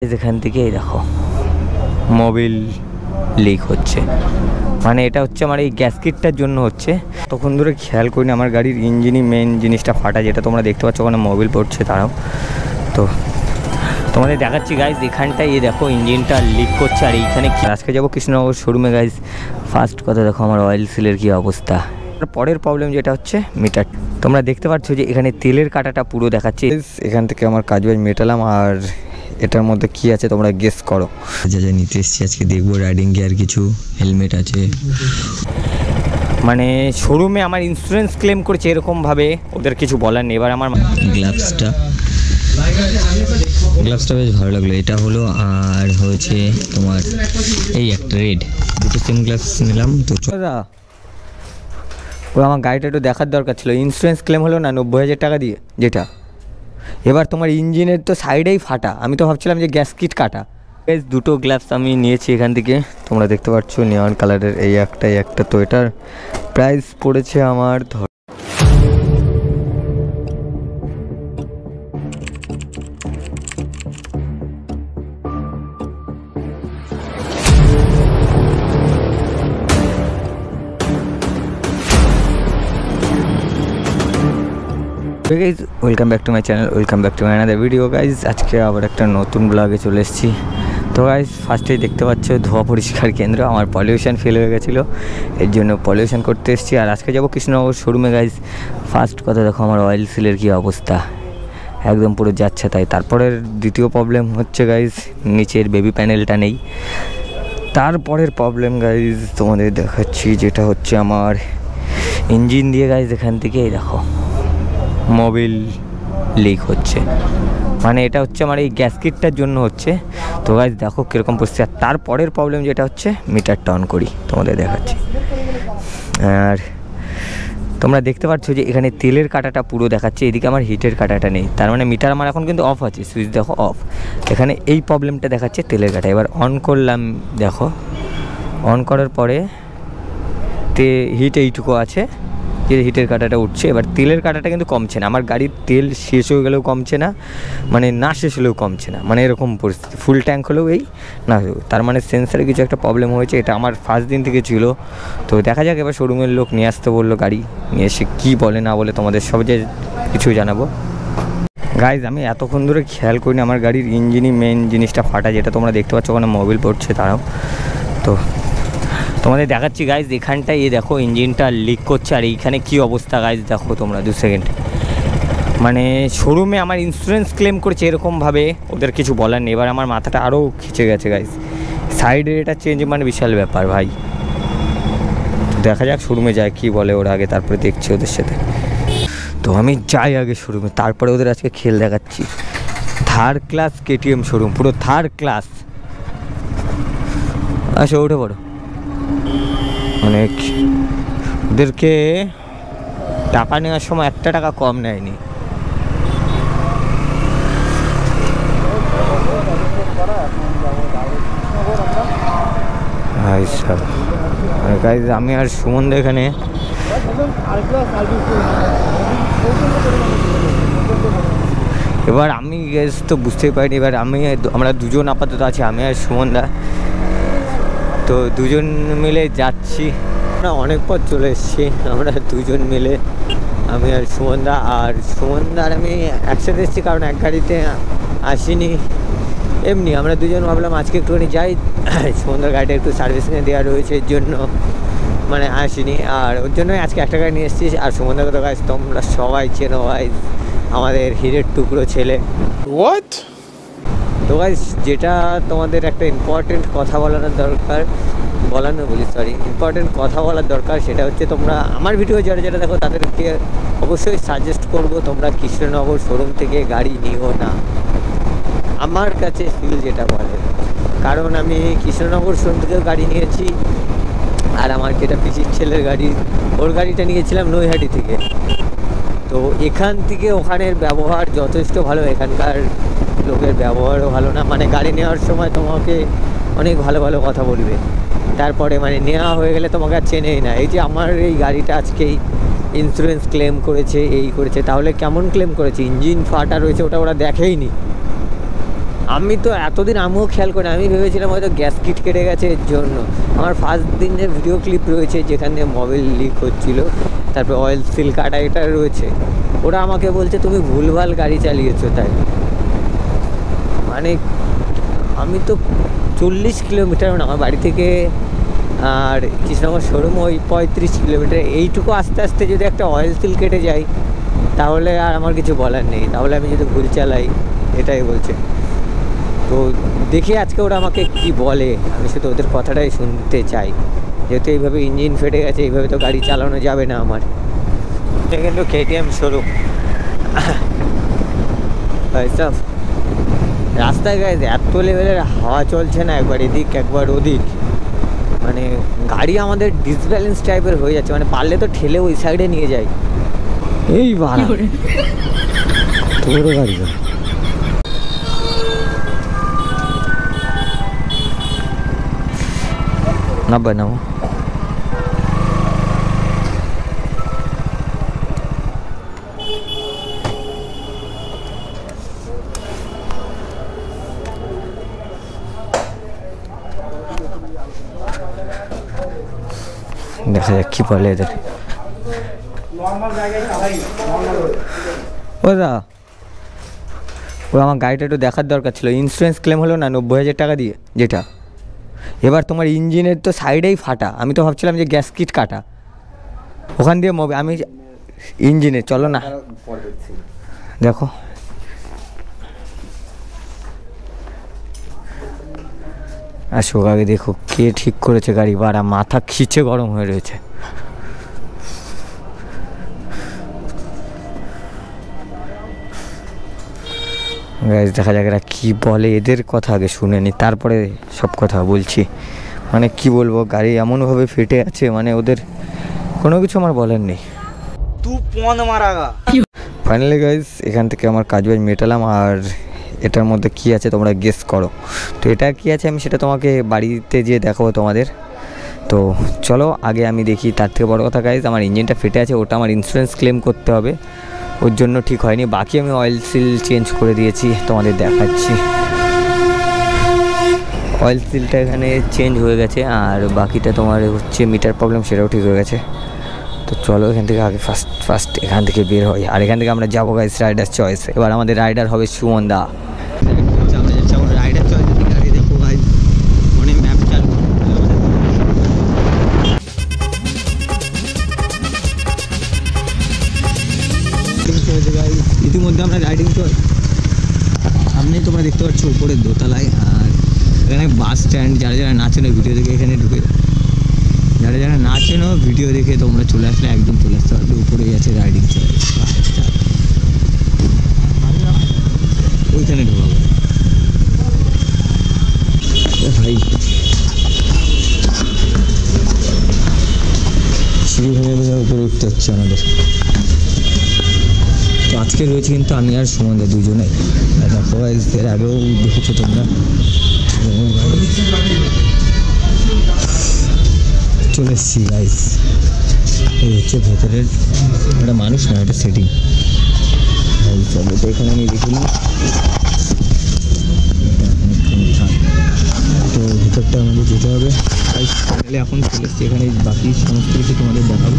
এখান থেকেই দেখো মোবিল লিক হচ্ছে, মানে এটা হচ্ছে আমার এই গ্যাসকিটটার জন্য হচ্ছে। তখন ধরে খেয়াল করিনি আমার গাড়ির ইঞ্জিনই মেন জিনিসটা ফাটা, যেটা তোমরা দেখতে পাচ্ছ ওখানে মোবিল পড়ছে। তারাও তো তোমাদের দেখাচ্ছি গাইজ, এখানটায় দেখো ইঞ্জিনটা লিক করছে। আর এইখানে আজকে যাবো কৃষ্ণনগর শোরুমে গাইজ। ফার্স্ট কথা দেখো আমার অয়েল সিলের কী অবস্থা। পরের প্রবলেম যেটা হচ্ছে মিটার, তোমরা দেখতে পাচ্ছ যে এখানে তেলের কাটাটা পুরো দেখাচ্ছে। এখান থেকে আমার কাজ বাজ মেটালাম, আর এটার মধ্যে কি আছে তোমরা গেস করো। যা যা নিতে এসেছি আজকে দেখবো, রাইডিং গিয়ার কিছু, হেলমেট আছে। মানে শোরুমে আমার ইন্স্যুরেন্স ক্লেম করেছে এরকমভাবে, ওদের কিছু বলার নেই। এবার আমার গ্লাভসটা বেশ ভালো লাগলো, এটা হলো। আর হয়েছে তোমার এই একটা রেড, দুটো সেম গ্লাভস নিলাম। তো ও আমার গাড়িটা একটু দেখার দরকার ছিল। ইন্স্যুরেন্স ক্লেম হলো না 90,000 টাকা দিয়ে, যেটা এবার তোমার ইঞ্জিনের তো সাইডেই ফাটা। আমি তো ভাবছিলাম যে গ্যাস কিট কাটা। বেশ দুটো গ্লাভস আমি নিয়েছি এখান থেকে, তোমরা দেখতে পাচ্ছ নিয়ন কালারের এই একটা। তো এটার প্রাইস পড়েছে আমার guys, welcome back to my channel, welcome back to my another video guys. আজকে আবার একটা নতুন ব্লগে চলে এসেছি। তো গাইজ ফার্স্টেই দেখতে পাচ্ছ ধোয়া পরিষ্কার কেন্দ্র। আমার পলিউশন ফেল হয়ে গেছিলো, এর জন্য পলিউশন করতে এসেছি। আর আজকে যাবো কৃষ্ণনগর শোরুমে গাইজ। ফার্স্ট কথা দেখো আমার অয়েল সিলের কী অবস্থা, একদম পুরো যাচ্ছে তাই। তারপরের দ্বিতীয় প্রবলেম হচ্ছে গাইজ নিচের বেবি প্যানেলটা নেই। তারপরের প্রবলেম গাইজ তোমাদের দেখাচ্ছি, যেটা হচ্ছে আমার ইঞ্জিন দিয়ে গাইজ এখান থেকেই দেখো মোবিল লিক হচ্ছে, মানে এটা হচ্ছে আমার এই গ্যাসকিটটার জন্য হচ্ছে। তো গাইজ দেখো কীরকম পরিস্থিতি। আর তারপরের প্রবলেম যেটা হচ্ছে মিটারটা অন করি, তোমাদের দেখাচ্ছি। আর তোমরা দেখতে পাচ্ছ যে এখানে তেলের কাটাটা পুরো দেখাচ্ছে, এদিকে আমার হিটের কাটাটা নেই। তার মানে মিটার আমার এখন কিন্তু অফ আছে, সুইচ দেখো অফ। এখানে এই প্রবলেমটা দেখাচ্ছে তেলের কাটা। এবার অন করলাম, দেখো অন করার পরে হিট এইটুকু আছে, যে হিটের কাটাটা উঠছে। এবার তেলের কাটাটা কিন্তু কমছে না, আমার গাড়ির তেল শেষ হয়ে গেলেও কমছে না, মানে না শেষ হলেও কমছে না, মানে এরকম পরিস্থিতি। ফুল ট্যাঙ্ক হলেও এই না, তার মানে সেন্সারে কিছু একটা প্রবলেম হয়েছে। এটা আমার ফার্স্ট দিন থেকে ছিল। তো দেখা যাক, এবার শোরুমের লোক নিয়ে আসতে বললো গাড়ি, নিয়ে এসে কী বলে না বলে তোমাদের সব যে কিছু জানাবো। গাইজ আমি এতক্ষণ ধরে খেয়াল করিনি আমার গাড়ির ইঞ্জিনই মেন জিনিসটা ফাটা, যেটা তোমরা দেখতে পাচ্ছ ওখানে মোবিল পড়ছে। তারাও তো তোমাদের দেখাচ্ছি গাইজ, এখানটায় দেখো ইঞ্জিনটা লিক করছে। আর এইখানে কি অবস্থা গাইজ দেখো তোমরা 2 সেকেন্ড। মানে শোরুমে আমার ইন্স্যুরেন্স ক্লেম করেছে এরকমভাবে, ওদের কিছু বলার নেই। এবার আমার মাথাটা আরও খিচে গেছে গাইজ। সাইডে এটা চেঞ্জ মানে বিশাল ব্যাপার ভাই। দেখা যাক শোরুমে যায় কি বলে ওরা আগে, তারপরে দেখছি ওদের সাথে। তো আমি যাই আগে শোরুমে, তারপরে ওদের আজকে খেল দেখাচ্ছি। থার্ড ক্লাস কেটিএম শোরুম, পুরো থার্ড ক্লাস। আচ্ছা উঠে পড়ো। অনেক ওদেরকে টাকা নেওয়ার সময় 1 টাকা কম নেয়নি। আমি আর সুমন এখানে এবার আমি গ্যাস তো বুঝতেই পারিনি। এবার আমরা দুজন আপাতত আছি, আমি আর সুমনদা। তো দুজন মিলে যাচ্ছি, আমরা অনেক পথ চলে এসেছি। আমরা দুজন মিলে, আমি আর সুমনদা। আর সুমনদা আর আমি একসাথে এসেছি কারণ এক গাড়িতে আসিনি। এমনি আমরা দুজন ভাবলাম আজকে একটুখানি যাই, সুমনদার গাড়িটা একটু সার্ভিসিংয়ে দেওয়া রয়েছে, এর জন্য মানে আসিনি। আর ওর জন্যই আজকে একটা গাড়ি নিয়ে এসেছি। আর সুমনদাকে তো গাছ তোমরা সবাই চেনো ভাই, আমাদের হিরের টুকরো ছেলে। হোয়াট? তো গাইস যেটা তোমাদের একটা ইম্পর্টেন্ট কথা বলানোর দরকার, ইম্পর্টেন্ট কথা বলার দরকার, সেটা হচ্ছে তোমরা আমার ভিডিও যারা দেখো তাদেরকে অবশ্যই সাজেস্ট করবো তোমরা কৃষ্ণনগর শোরুম থেকে গাড়ি নিও না, আমার কাছে ফিল যেটা বলে। কারণ আমি কৃষ্ণনগর শোরুম থেকেও গাড়ি নিয়েছি। আর আমার যেটা পিসির ছেলের গাড়ি, ওর গাড়িটা নিয়েছিলাম নৈহাটি থেকে। তো এখান থেকে ওখানের ব্যবহার যথেষ্ট ভালো, এখানকার লোকের ব্যবহারও ভালো না। মানে গাড়ি নেওয়ার সময় তোমাকে অনেক ভালো ভালো কথা বলবে, তারপরে মানে নেওয়া হয়ে গেলে তোমাকে আর চেনেই না। এই যে আমার এই গাড়িটা আজকেই ইন্স্যুরেন্স ক্লেম করেছে, এই করেছে, তাহলে কেমন ক্লেম করেছে? ইঞ্জিন ফাটা রয়েছে ওটা ওরা দেখেই নি। আমি তো এতদিন আমিও খেয়াল করি, আমি ভেবেছিলাম হয়তো গ্যাস কিট কেটে গেছে এর জন্য। আমার ফার্স্ট দিনের ভিডিও ক্লিপ রয়েছে যেখানে মোবাইল লিক হচ্ছিলো, তারপরে অয়েল সিল কাটা এটা রয়েছে। ওরা আমাকে বলছে তুমি ভুলভাল গাড়ি চালিয়েছো। তাই মানে আমি তো 40 কিলোমিটার, মানে আমার বাড়ি থেকে আর কৃষ্ণনগর শোরুম ওই 35 কিলোমিটার, এইটুকু আস্তে আস্তে যদি একটা অয়েল সিল কেটে যায় তাহলে আর আমার কিছু বলার নেই, তাহলে আমি যদি ভুল চালাই, এটাই বলছে। তো দেখি আজকে ওরা আমাকে কি বলে, আমি শুধু ওদের কথাটাই শুনতে চাই। যেহেতু এইভাবে ইঞ্জিন ফেটে গেছে, এইভাবে তো গাড়ি চালানো যাবে না আমার। এটা কিন্তু KTM শোরুম। সব রাস্তায় গাইজ এত লেভেলের হাওয়া চলছে না, একবার এদিক একবার ওদিক, মানে গাড়ি আমাদের ডিসব্যালেন্স টাইপের হয়ে যাচ্ছে। মানে পারলে তো ঠেলে ওই সাইডে নিয়ে যাই। এই ভাড়া তোর গাড়ি না বানাবো। দেখা যাক কি বলে এদের। ওরা আমার গাড়িটা একটু দেখার দরকার ছিল। ইন্স্যুরেন্স ক্লেম হলো না 90,000 টাকা দিয়ে, যেটা এবার তোমার ইঞ্জিনের তো সাইডেই ফাটা। আমি তো ভাবছিলাম যে গ্যাস কিট কাটা, ওখান দিয়ে আমি ইঞ্জিনে চলো না দেখো। আসো আগে দেখো কে ঠিক করেছে গাড়ি, বাড়া মাথা খিচে গরম হয়ে রয়েছে। গাইজ দেখা যাক এরা কী বলে, এদের কথা আগে শুনে নি তারপরে সব কথা বলছি। মানে কি বলবো, গাড়ি এমনভাবে ফেটে আছে, মানে ওদের কোনো কিছু আমার বলার নেই। ফাইনালি গাইজ এখান থেকে আমার কাজ বাজ মেটালাম। আর এটার মধ্যে কি আছে তোমরা গেস করো। তো এটা কি আছে আমি সেটা তোমাকে বাড়িতে যেয়ে দেখাবো তোমাদের। তো চলো আগে আমি দেখি। তার থেকে বড় কথা গাইজ, আমার ইঞ্জিনটা ফেটে আছে, ওটা আমার ইন্স্যুরেন্স ক্লেম করতে হবে, ওর জন্য ঠিক হয়নি। বাকি আমি অয়েল সিল চেঞ্জ করে দিয়েছি, তোমাদের দেখাচ্ছি। অয়েল সিলটা এখানে চেঞ্জ হয়ে গেছে, আর বাকিটা তোমার হচ্ছে মিটার প্রবলেম, সেটাও ঠিক হয়ে গেছে। তো চলো এখান থেকে আগে ফার্স্ট এখান থেকে বের হয়। আর এখান থেকে আমরা যাবো গাইস রাইডার চয়েস। এবার আমাদের রাইডার হবে সুমন দা। আমরা যাচ্ছি আমার রাইডার চয়েস। গাড়ি দেখো গাইস, ফোনে ম্যাপ চালু। ইতিমধ্যে আমরা রাইডিং চয়েস সামনে তোমরা দেখতে পাচ্ছ উপরের দোতলায়। আর এখানে বাস স্ট্যান্ড, যারা যারা নাচেন ভিডিও দেখে এখানে ঢুকে, যারা যারা নাচেন ভিডিও দেখে তোমরা চলে আসলে একদম চলে আসতে পারবে। উপরেই আছে রাইডিং চয়েস, ওইখানে ঢোকাবো ভাই। সিঁড়ি ভেঙে উপরে উঠতে হচ্ছে আমাদের। তো আজকে রয়েছে কিন্তু আমি আর সুমন দা দুজনেই। দেখো এর আগেও দেখেছো তোমরা। চলে এসছি গাইস, এই হচ্ছে ভেতরের, এটা মানুষ না, এটা সেটিং। চলো তো এখানে আমি দেখিনি, তো ভিতরটা আমাদের যেতে হবে। এখন চলে এসছি এখানে, বাকি সমস্ত কিছু তোমাদের দেখাবো।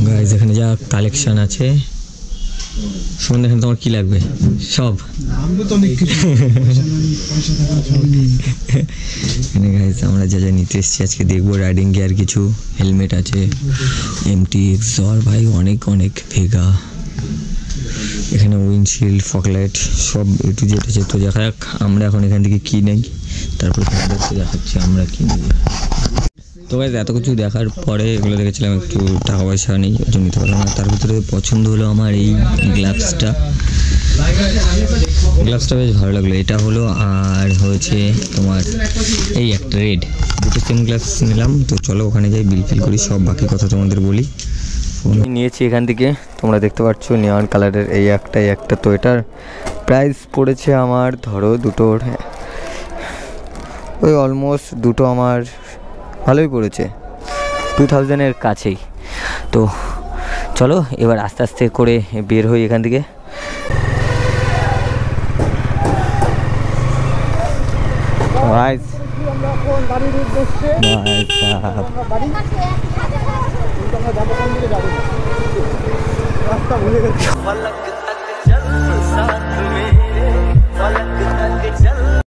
গাইস এখানে যা কালেকশন আছে, সন্ধ্যা এখানে তোমার কি লাগবে সব এখানে গাইস আমরা যা যা নিতে এসেছি আজকে দেখবো। রাইডিং গিয়ার কিছু, হেলমেট আছে, MT এক্সর ভাই অনেক অনেক, ভেগা, এখানে উইন্ডশিল্ড, ফকলাইট, সব একটু যেটা আছে। তো দেখা যাক আমরা এখন এখান থেকে কী নেই, তারপরে তোমাদেরকে দেখাচ্ছি আমরা কী নেব। তো গাইস এত কিছু দেখার পরে এগুলো দেখেছিলাম, একটু টাকা পয়সা নেই ওই জন্য নিতে পারলাম না। তার ভিতরে পছন্দ হলো আমার এই গ্লাভসটা, গ্লাভসটা বেশ ভালো লাগলো। এটা হলো, আর হয়েছে তোমার এই একটা রেড, দুটো সেম গ্লাভস নিলাম। তো চলো ওখানে যাই, বিল ফিল করি, সব বাকি কথা তোমাদের বলি। নিয়েছি এখান থেকে, তোমরা দেখতে পাচ্ছ নিয়ন কালারের এই একটা। তো এটার প্রাইস পড়েছে আমার ধরো দুটোর ওই অলমোস্ট, দুটো আমার ভালোই পড়েছে 2000-এর কাছেই। তো চলো এবার আস্তে আস্তে করে বের হই এখান থেকে।